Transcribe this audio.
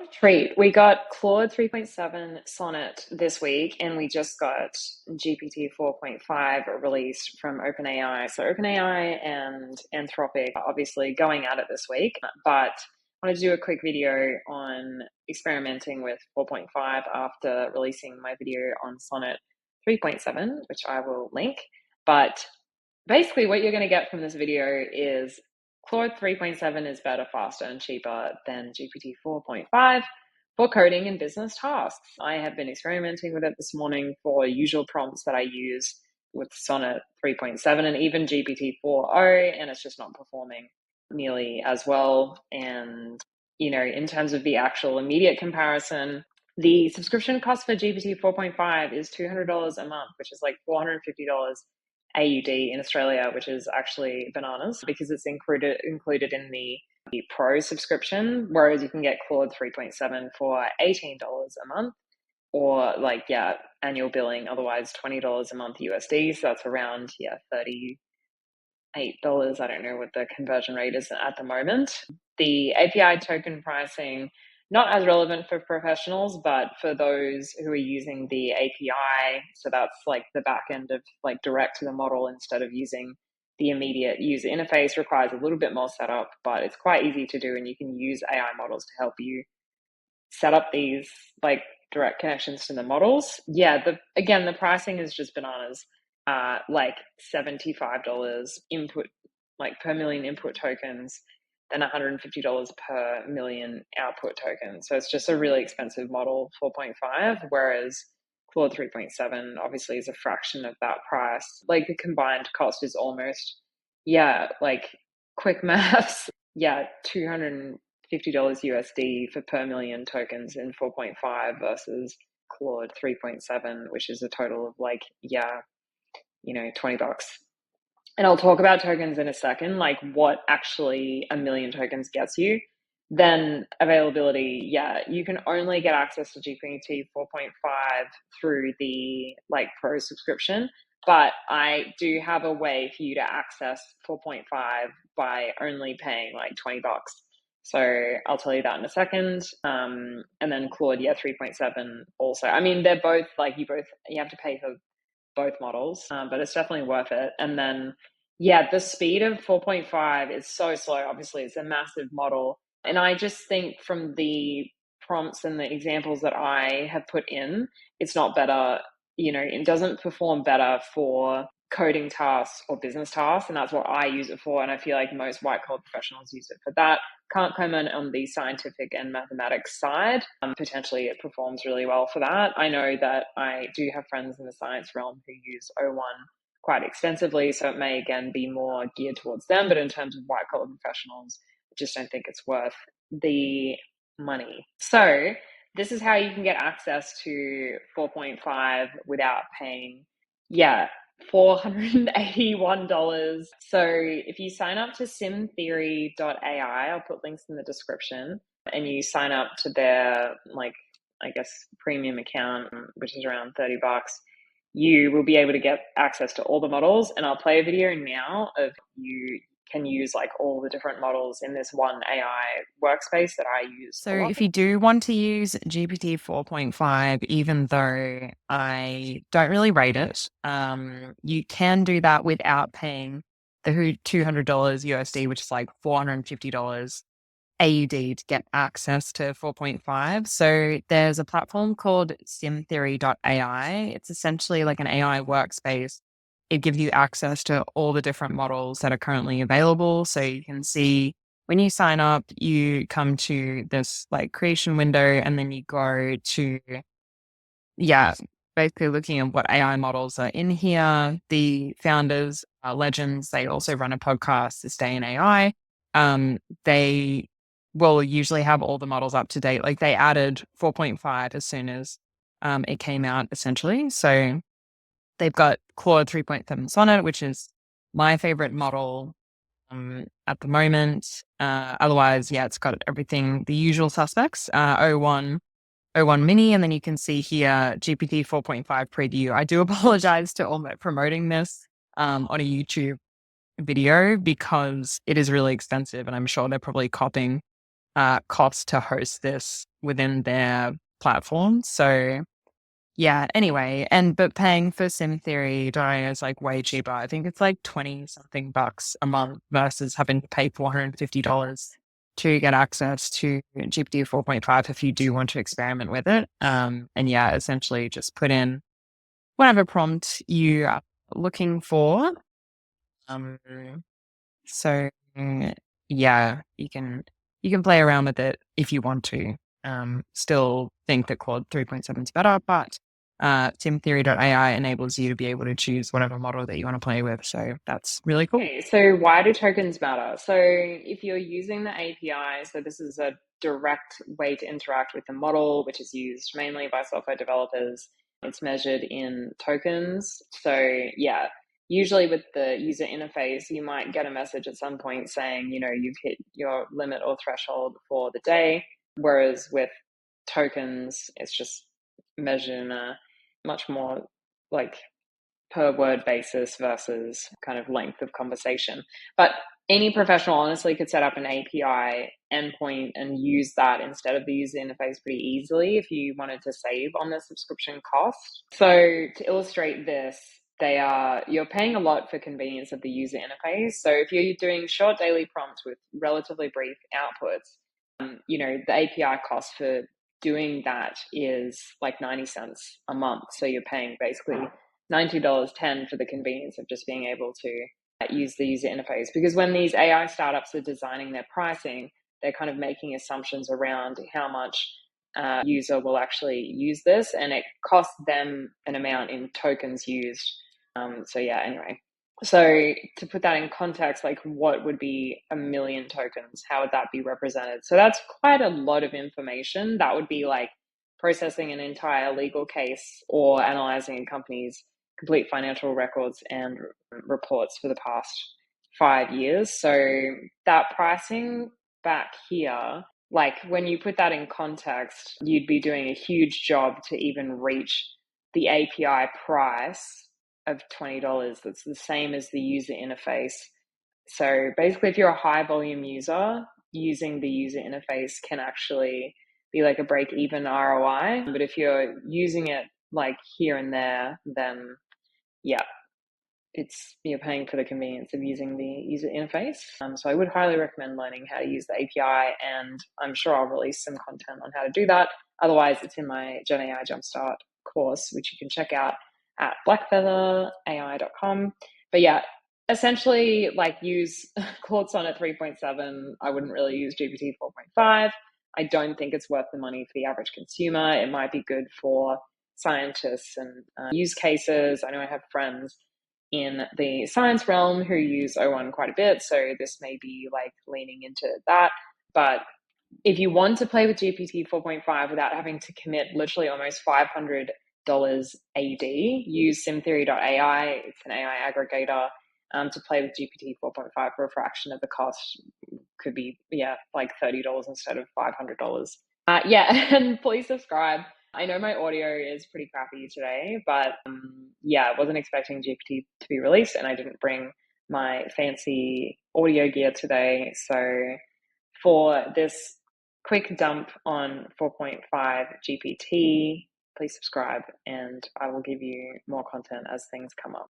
a treat. We got Claude 3.7 Sonnet this week, and we just got GPT 4.5 released from OpenAI. So OpenAI and Anthropic are obviously going at it this week, but I wanted to do a quick video on experimenting with 4.5 after releasing my video on Sonnet 3.7, which I will link. But basically what you're going to get from this video is Claude 3.7 is better, faster, and cheaper than GPT 4.5 for coding and business tasks. I have been experimenting with it this morning for usual prompts that I use with Sonnet 3.7 and even GPT 4.0, and it's just not performing nearly as well. And, you know, in terms of the actual immediate comparison, the subscription cost for GPT 4.5 is $200 a month, which is like $450 AUD in Australia, which is actually bananas because it's included in the Pro subscription, whereas you can get Claude 3.7 for $18 a month, or annual billing, otherwise $20 a month USD. So that's around $38. I don't know what the conversion rate is at the moment. The API token pricing, not as relevant for professionals, but for those who are using the API, so that's like the back end of like direct to the model instead of using the immediate user interface, requires a little bit more setup, but it's quite easy to do, and you can use AI models to help you set up these like direct connections to the models. The pricing is just bananas. Like $75 input, like per million input tokens, then $150 per million output tokens. So it's just a really expensive model, 4.5, whereas Claude 3.7 obviously is a fraction of that price. Like the combined cost is almost, like quick maths, $250 USD for per million tokens in 4.5 versus Claude 3.7, which is a total of like, $20. And I'll talk about tokens in a second, like what actually a million tokens gets you. Then availability, you can only get access to GPT 4.5 through the like Pro subscription, but I do have a way for you to access 4.5 by only paying like $20. So I'll tell you that in a second. And then Claude, 3.7 also. I mean, they're both like you have to pay for both models, but it's definitely worth it. And then, the speed of 4.5 is so slow. Obviously, it's a massive model. And I just think from the prompts and the examples that I have put in, it's not better. It doesn't perform better for coding tasks or business tasks. And that's what I use it for. And I feel like most white collar professionals use it for that. Can't comment on the scientific and mathematics side. Potentially it performs really well for that. I know that I do have friends in the science realm who use O1 quite extensively, so it may again be more geared towards them. But in terms of white collar professionals, I just don't think it's worth the money. So this is how you can get access to 4.5 without paying, $481. So if you sign up to SimTheory.ai, I'll put links in the description, and you sign up to their premium account, which is around $30, you will be able to get access to all the models. And I'll play a video now of you can use like all the different models in this one AI workspace that I use. So if you do want to use GPT 4.5, even though I don't really rate it, you can do that without paying the $200 USD, which is like $450 AUD to get access to 4.5. So there's a platform called SimTheory.ai. It's essentially like an AI workspace. It gives you access to all the different models that are currently available. So you can see when you sign up, you come to this like creation window, and then you go to, basically looking at what AI models are in here. The founders are legends. They also run a podcast, This Day in AI. They will usually have all the models up to date. Like they added 4.5 as soon as it came out, essentially. So they've got Claude 3.7 Sonnet, which is my favorite model at the moment. Otherwise, it's got everything, the usual suspects, O1 mini, and then you can see here GPT 4.5 preview. I do apologize to all promoting this on a YouTube video because it is really expensive, and I'm sure they're probably copying cost to host this within their platform. So yeah, anyway, but paying for SimTheory.io is like way cheaper. I think it's like 20 something bucks a month versus having to pay $450 to get access to GPT 4.5 if you do want to experiment with it. And yeah, essentially just put in whatever prompt you are looking for. Um, so yeah, you can play around with it if you want to. Still think that Claude 3.7 is better, but SimTheory.ai enables you to be able to choose whatever model that you want to play with. So that's really cool. Okay, so why do tokens matter? So if you're using the API, so this is a direct way to interact with the model, which is used mainly by software developers. It's measured in tokens. So yeah, usually with the user interface, you might get a message at some point saying, you've hit your limit or threshold for the day. Whereas with tokens, it's just measured in a much more like per word basis versus kind of length of conversation. But any professional honestly could set up an API endpoint and use that instead of the user interface pretty easily if you wanted to save on the subscription cost. So to illustrate this, you're paying a lot for convenience of the user interface. So if you're doing short daily prompts with relatively brief outputs, the API cost for doing that is like 90 cents a month. So you're paying basically $90.10 for the convenience of just being able to use the user interface. Because when these AI startups are designing their pricing, they're kind of making assumptions around how much user will actually use this, and it costs them an amount in tokens used. So yeah, anyway. So to put that in context, like what would be 1 million tokens? How would that be represented? So that's quite a lot of information. That would be like processing an entire legal case or analyzing a company's complete financial records and reports for the past 5 years. So that pricing back here, like when you put that in context, you'd be doing a huge job to even reach the API price of $20. That's the same as the user interface. So basically, if you're a high volume user, using the user interface can actually be like a break even ROI. But if you're using it like here and there, then yeah, you're paying for the convenience of using the user interface. So I would highly recommend learning how to use the API, and I'm sure I'll release some content on how to do that. Otherwise, it's in my Gen AI Jumpstart course, which you can check out at blackfeatherai.com. But yeah, essentially, like use Claude Sonnet 3.7. I wouldn't really use GPT 4.5. I don't think it's worth the money for the average consumer. It might be good for scientists and use cases. I know I have friends in the science realm who use O1 quite a bit, so this may be like leaning into that. But if you want to play with GPT 4.5 without having to commit literally almost $500 AD, use SimTheory.ai. It's an AI aggregator to play with GPT 4.5 for a fraction of the cost. Could be, like $30 instead of $500. And please subscribe. I know my audio is pretty crappy today, but I wasn't expecting GPT to be released, and I didn't bring my fancy audio gear today. So for this quick dump on 4.5 GPT, please subscribe, and I will give you more content as things come up.